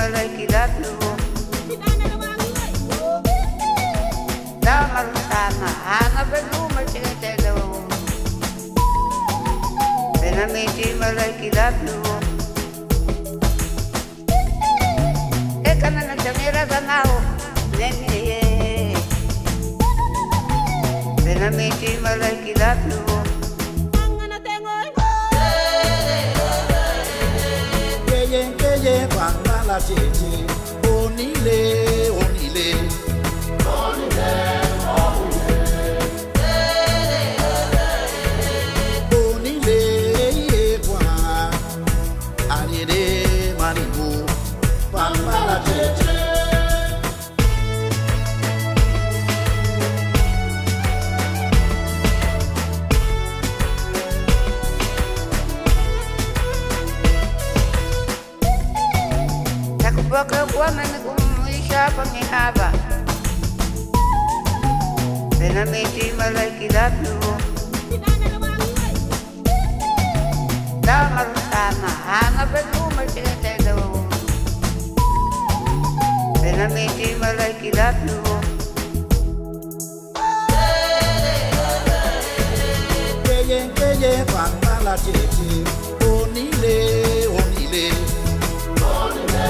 malaki datu damar sana ana belu macam telo benamiti malaki datu ekana na jamira danao nene benamiti malaki datu la tete, onile, onile, onile, onile, kwa, alire, maribu, pamba la tete. Baka buwana nikumisha pangihaba benamiti malaki datu damar sana ana belu macam telo benamiti malaki datu Keye panga la tete, onile, onile, onile.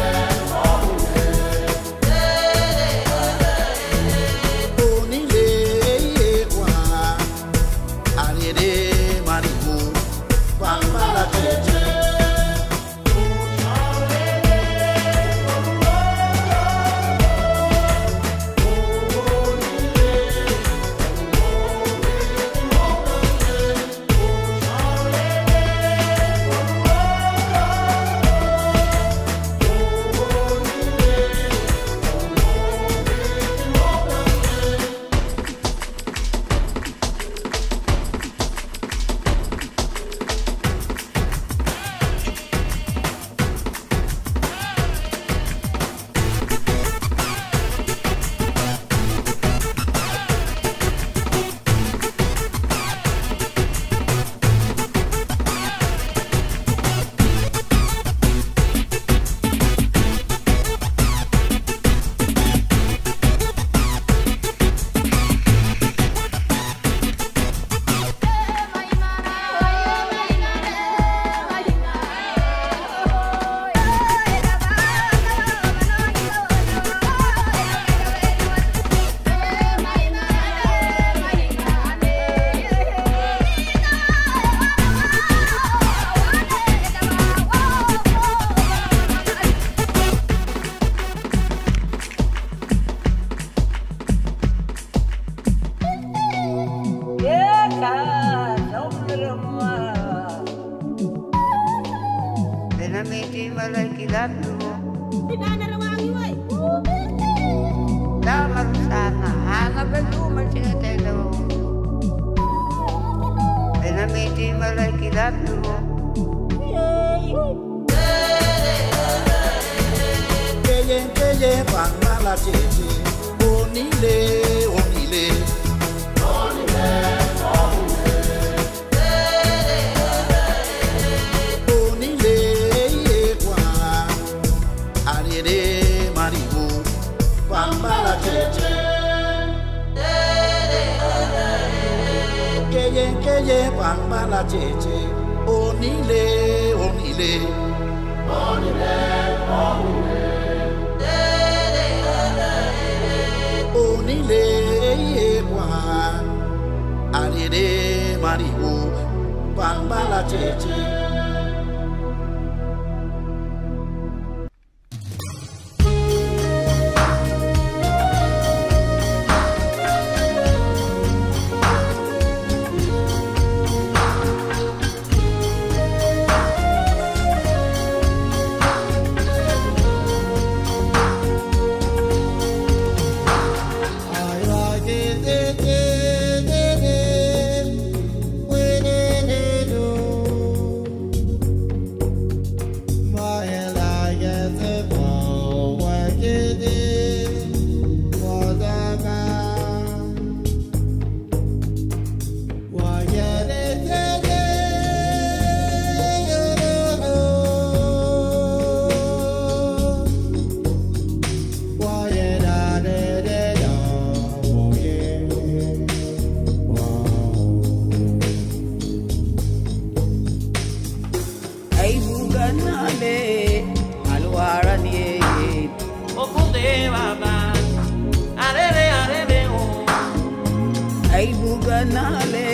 benamiti malaki datu damar sana ana belu macam telo benamiti malaki datu Keye panga la tete, onile, onile, onile, onile, kwa, alire, maribu, pamba la tete. Keye panga la tete, onile, onile, onile, onile. Onile kwa alire maribu pamba la tete. kanale